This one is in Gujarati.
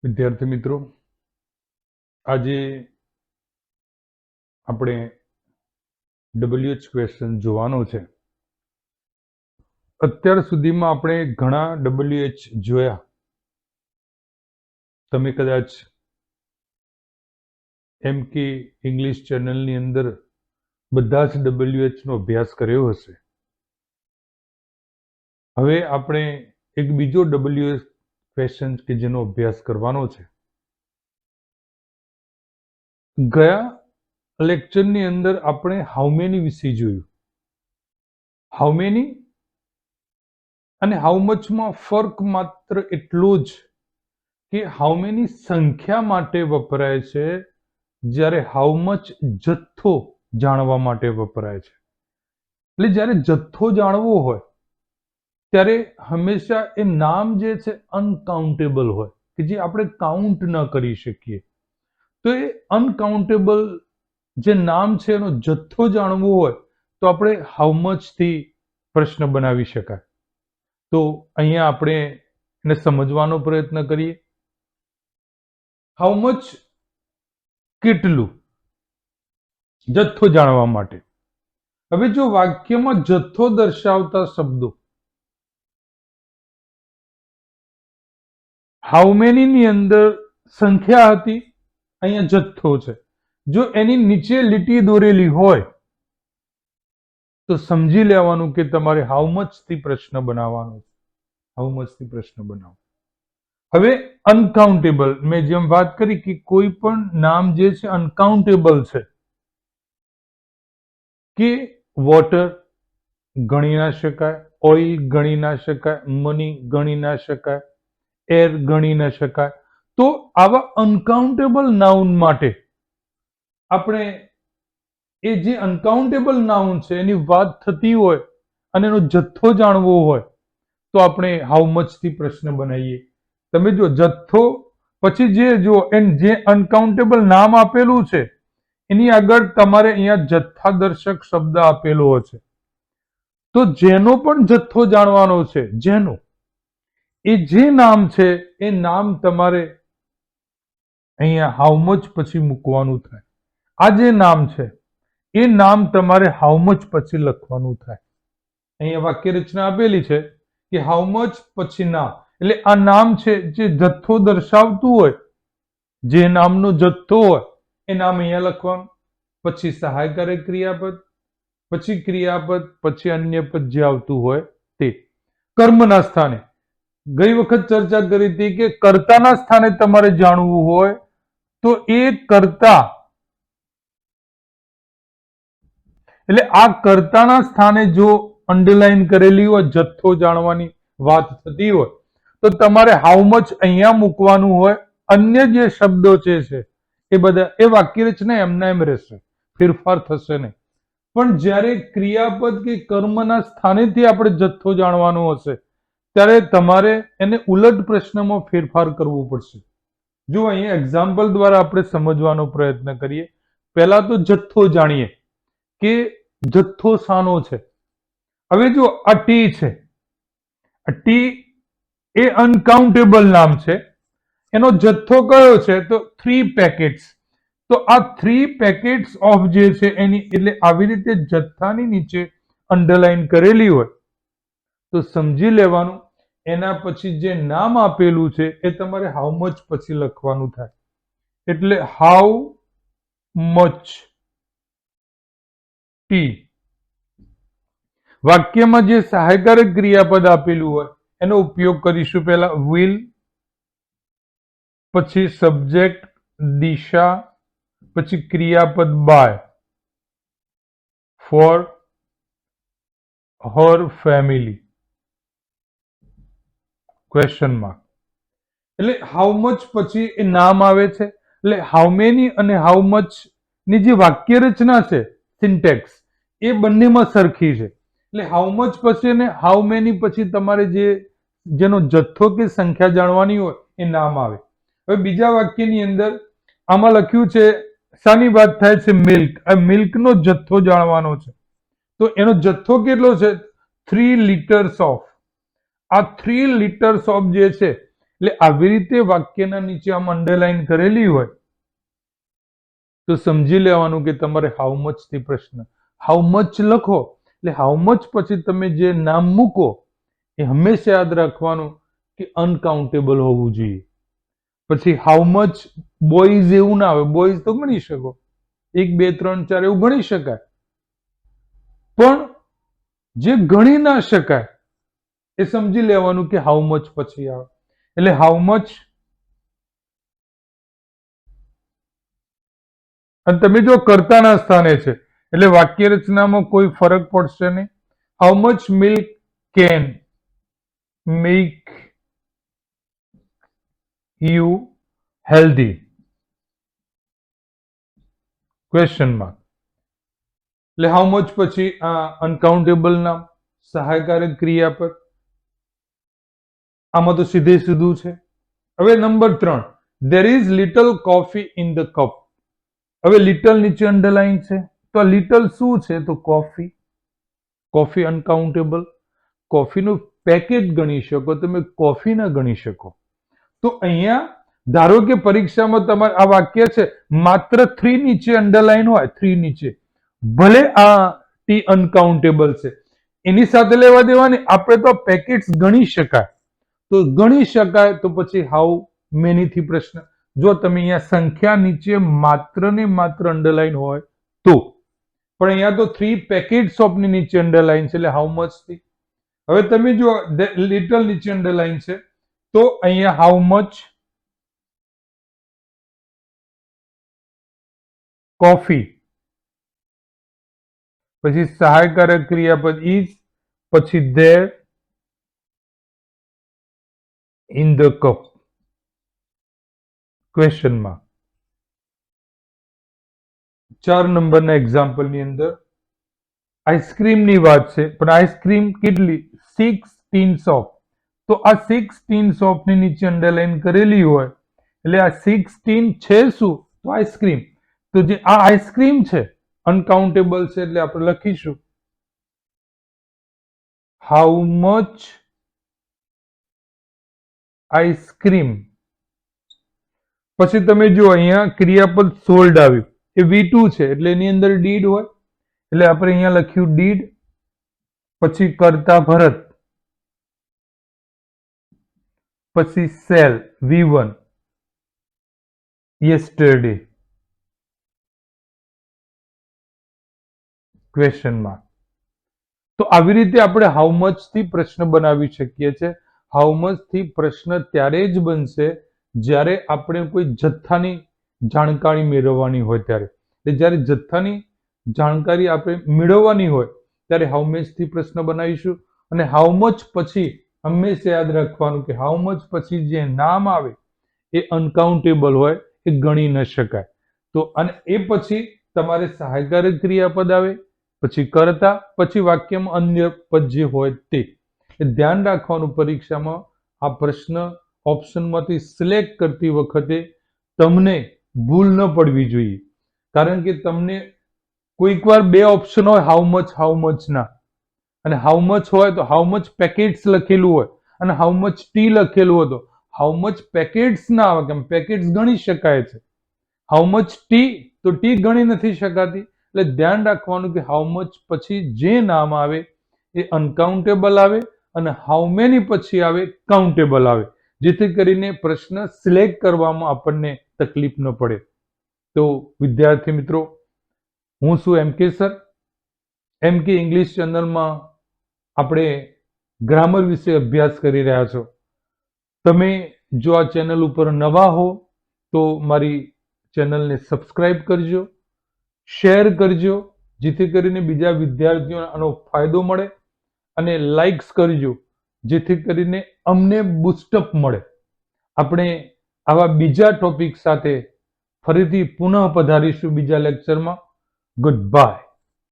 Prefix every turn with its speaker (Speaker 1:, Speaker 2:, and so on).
Speaker 1: વિદ્યાર્થી મિત્રો, આજે આપણે WH ક્વેશ્ચન જોવાનો છે. અત્યાર સુધીમાં આપણે ઘણા WH જોયા. તમે કદાચ MK ઇંગ્લિશ ચેનલની અંદર બધા જ WH નો અભ્યાસ કર્યો હશે. હવે આપણે એક બીજો WH ક્વેશ્ચન કે જેનો અભ્યાસ કરવાનો છે. ગયા લેક્ચરની અંદર આપણે હાઉ મેની વિશે જોયું. હાઉ મેની અને હાઉ મચમાં ફરક માત્ર એટલો જ કે હાઉ મેની સંખ્યા માટે વપરાય છે, જ્યારે હાઉ મચ જથ્થો જાણવા માટે વપરાય છે. એટલે જ્યારે જથ્થો જાણવો હોય ત્યારે હંમેશા એ નામ જે છે અનકાઉન્ટેબલ હોય, કે જે આપણે કાઉન્ટ ન કરી શકીએ. તો એ અનકાઉન્ટેબલ જે નામ છે એનો જથ્થો જાણવો હોય તો આપણે હાઉ મચ થી પ્રશ્ન બનાવી શકાય. તો અહીંયા આપણે એને સમજવાનો પ્રયત્ન કરીએ. હાઉ મચ કેટલું, જથ્થો જાણવા માટે. હવે જો વાક્યમાં જથ્થો દર્શાવતા શબ્દો હાઉ મેની ની અંદર સંખ્યા હતી, અહીંયા જથ્થો છે. જો એની નીચે લીટી દોરેલી હોય તો સમજી લેવાનું કે તમારે હાઉ મચ થી પ્રશ્ન બનાવવાનો છે. હાઉ મચ થી પ્રશ્ન બનાવો. હવે અનકાઉન્ટેબલ, મેં જેમ વાત કરી કે કોઈ પણ નામ જે છે અનકાઉન્ટેબલ છે, કે વોટર ગણી ના શકાય, ઓઇલ ગણી ના શકાય, મની ગણી ના શકાય, એર ગણી ના શકાય. તો આવા અનકાઉન્ટેબલ નાઉન માટે આપણે એ જે અનકાઉન્ટેબલ નાઉન છે એની વાત થતી હોય અને એનો જથ્થો જાણવો હોય તો આપણે હાઉ મચ થી પ્રશ્ન બનાવીએ. તમે જો જથ્થો પછી જે અનકાઉન્ટેબલ નામ આપેલું છે એની આગળ તમારે અહીંયા જથ્થાદર્શક શબ્દ આપેલો હશે. તો જેનો પણ જથ્થો જાણવાનો છે, જેનો એ જે નામ છે એ નામ તમારે અહીંયા હાઉ મચ પછી મૂકવાનું થાય. આ જે નામ છે એ નામ તમારે હાઉ મચ પછી લખવાનું થાય. અહીંયા વાક્ય રચના આપેલી છે કે હાઉ મચ પછી નામ, એટલે આ નામ છે જે જથ્થો દર્શાવતું હોય, જે નામનો જથ્થો હોય એ નામ અહીંયા લખવાનું. પછી સહાયકારક ક્રિયાપદ, પછી ક્રિયાપદ, પછી અન્ય પદ જે આવતું હોય તે. કર્મના સ્થાને ગઈ વખત ચર્ચા કરી હતી કે કર્તાના સ્થાને તમારે જાણવું હોય તો એ કર્તા, એટલે આ કર્તાના સ્થાને જો અંડરલાઈન કરેલી હોય, જથ્થો જાણવાની વાત થતી હોય તો તમારે હાઉ મચ અહીંયા મૂકવાનું હોય. અન્ય જે શબ્દો છે એ બધા એ વાક્ય રચના એમના એમ રહેશે, ફેરફાર થશે નહીં. પણ જ્યારે ક્રિયાપદ કે કર્મના સ્થાનેથી આપણે જથ્થો જાણવાનો હશે ત્યારે તમારે એને ઉલટ પ્રશ્નમાં ફેરફાર કરવો પડશે. જો અહીંયા એક્ઝામ્પલ દ્વારા આપણે સમજવાનો પ્રયત્ન કરીએ. પહેલા તો જથ્થો જાણીએ કે જથ્થો શાનો છે. હવે જો આ ટી છે, ટી એ અનકાઉન્ટેબલ નામ છે, એનો જથ્થો કયો છે તો 3 પેકેટ્સ. તો આ 3 પેકેટ્સ ઓફ જે છે એની, એટલે આવી રીતે જથ્થાની નીચે અંડરલાઈન કરેલી હોય તો સમજી લેવાનું એના પછી જે નામ આપેલું છે એ તમારે હાઉ મચ પછી લખવાનું થાય. એટલે હાઉ મચ ટી. વાક્યમાં જે સહાયકારક ક્રિયાપદ આપેલું હોય એનો ઉપયોગ કરીશું. પહેલા વિલ, પછી સબ્જેક્ટ દિશા, પછી ક્રિયાપદ buy, for her family, question mark. એટલે હાઉ મચ પછી એ નામ આવે છે. એટલે હાઉ મેની અને હાઉ મચ ની જે વાક્ય રચના છે, સિન્ટેક્સ, એ બંનેમાં સરખી છે. એટલે હાઉ મચ પછી અને હાઉ મેની પછી તમારે જેનો જથ્થો કે સંખ્યા જાણવાની હોય એ નામ આવે. હવે બીજા વાક્યની અંદર આમાં લખ્યું છે, શાની વાત થાય છે? મિલ્ક. આ મિલ્કનો જથ્થો જાણવાનો છે. તો એનો જથ્થો કેટલો છે? 3 લીટર્સ ઓફ. આ 3 લીટર્સ ઓફ જે છે એટલે આવી રીતે વાક્યના નીચે આમ અંડરલાઈન કરેલી હોય તો સમજી લેવાનું કે તમારે હાઉ મચ થી પ્રશ્ન, હાઉ મચ લખો એટલે હાઉ મચ પછી તમે જે નામ મૂકો એ હંમેશા યાદ રાખવાનું કે અનકાઉન્ટેબલ હોવું જોઈએ. પછી હાઉ મચ બોયઝ એવું ના આવે, બોયઝ તો ગણી શકો, 1 2 3 4 એવું ગણી શકાય, પણ જે ગણી ના શકાય એ સમજી લેવાનું કે હાઉ મચ પછી આવે. એટલે હાઉ મચ, અને તમે જો કર્તાના સ્થાને છે એટલે વાક્ય રચનામાં કોઈ ફરક પડશે નહીં. How much milk can make you healthy? Question mark. એટલે હાઉ મચ પછી અનકાઉન્ટેબલ નામ, સહાયકારક ક્રિયાપદ, આમાં તો સીધે સીધું છે. હવે number 3, there is little coffee in the cup. હવે લિટલ નીચે અંડરલાઈન છે તો આ લિટલ શું છે તો કોફી. Coffee uncountable. કોફીનું પેકેટ ગણી શકો, તમે કોફી ના ગણી શકો. તો અહીંયા ધારો કે પરીક્ષામાં તમારે આ વાક્ય છે, માત્ર 3 નીચે અંડરલાઈન હોય, 3 નીચે, ભલે આ ટી અનકાઉન્ટેબલ છે, એની સાથે લેવા દેવાની, આપણે તો પેકેટ્સ ગણી શકાય. તો ગણી શકાય તો પછી હાઉ મેની થી પ્રશ્ન. જો તમે અહીંયા સંખ્યા નીચે માત્ર ને માત્ર અંડરલાઈન હોય તો, પણ અહીંયા તો 3 પેકેટ્સ ઓફ ની નીચે અંડરલાઈન છે એટલે હાઉ મચ થી. હવે તમે જો લિટલ નીચે અંડરલાઈન છે તો અહીંયા હાઉ મચ કોફી, પછી સહાયકારક ક્રિયાપદ ઇઝ, પછી there in the cup. Question માં 4 નંબરના એક્ઝામ્પલ ની અંદર આઈસ્ક્રીમ ની વાત છે, પણ આઈસ્ક્રીમ કેટલી? 6 ટીન્સ ઓફ. તો આ 6 ટીન્સ ઓફ ની નીચે અંડરલાઈન કરેલી હોય એટલે આ 16 છે શું તો આઈસ્ક્રીમ. તો જે આ આઈસ્ક્રીમ છે અનકાઉન્ટેબલ છે એટલે આપણે લખીશું હાઉ મચ આઈસ્ક્રીમ. પછી તમે જો અહીંયા ક્રિયાપદ સોલ્ડ આવ્યું, એ V2 છે એટલે એની અંદર ડીડ હોય એટલે આપણે અહીંયા લખ્યું ડીડ. પછી કરતા ભરત, પછી cell V1 yesterday. Question mark. તો આવી રીતે આપણે હાઉ મચ થી પ્રશ્ન બનાવી શકીએ છીએ. હાઉ મચ થી પ્રશ્ન ત્યારે જ બનશે જ્યારે આપણે કોઈ જથ્થાની જાણકારી મેળવવાની હોય ત્યારે. એટલે જ્યારે જથ્થાની જાણકારી આપણે મેળવવાની હોય ત્યારે હાઉ મચ થી પ્રશ્ન બનાવીશું. અને હાઉ મચ પછી હંમેશા યાદ રાખવાનું કે હાઉ મચ પછી જે નામ આવે એ અનકાઉન્ટેબલ હોય, એ ગણી ન શકાય. તો અને એ પછી તમારે સહાયકારક ક્રિયાપદ આવે, પછી કર્તા, પછી વાક્યમાં અન્ય પદ જે હોય તે. ધ્યાન રાખવાનું પરીક્ષામાં આ પ્રશ્ન ઓપ્શનમાંથી સિલેક્ટ કરતી વખતે તમને ભૂલ ન પડવી જોઈએ. કારણ કે તમને કોઈક વાર 2 ઓપ્શન હોય હાઉ મચ ના, અને હાઉ મચ હોય તો હાઉ મચ પેકેટ્સ લખેલું હોય અને હાઉ મચ ટી લખેલું હોય તો હાઉ મચ પેકેટ્સ ના આવે, કેમ પેકેટ્સ ગણી શકાય છે. હાઉ મચ ટી તો ટી ગણી નથી શકાતી. એટલે ધ્યાન રાખવાનું કે હાઉ મચ પછી જે નામ આવે એ અનકાઉન્ટેબલ આવે અને હાઉ મેની પછી આવે કાઉન્ટેબલ આવે, જેથી કરીને પ્રશ્ન સિલેક્ટ કરવામાં આપણને તકલીફ ન પડે. તો વિદ્યાર્થી મિત્રો, હું છું MK સર. MK ઇંગ્લિશ ચેનલમાં આપણે ગ્રામર વિશે અભ્યાસ કરી રહ્યા છો. તમે જો આ ચેનલ ઉપર નવા હો તો મારી ચેનલને સબસ્ક્રાઇબ કરજો, શેર કરજો, જેથી કરીને બીજા વિદ્યાર્થીઓને આનો ફાયદો મળે, અને લાઇક્સ કરજો જેથી કરીને અમને બૂસ્ટઅપ મળે. આપણે આવા બીજા ટોપિક સાથે ફરીથી પુનઃ પધારીશું બીજા લેક્ચરમાં. Good bye.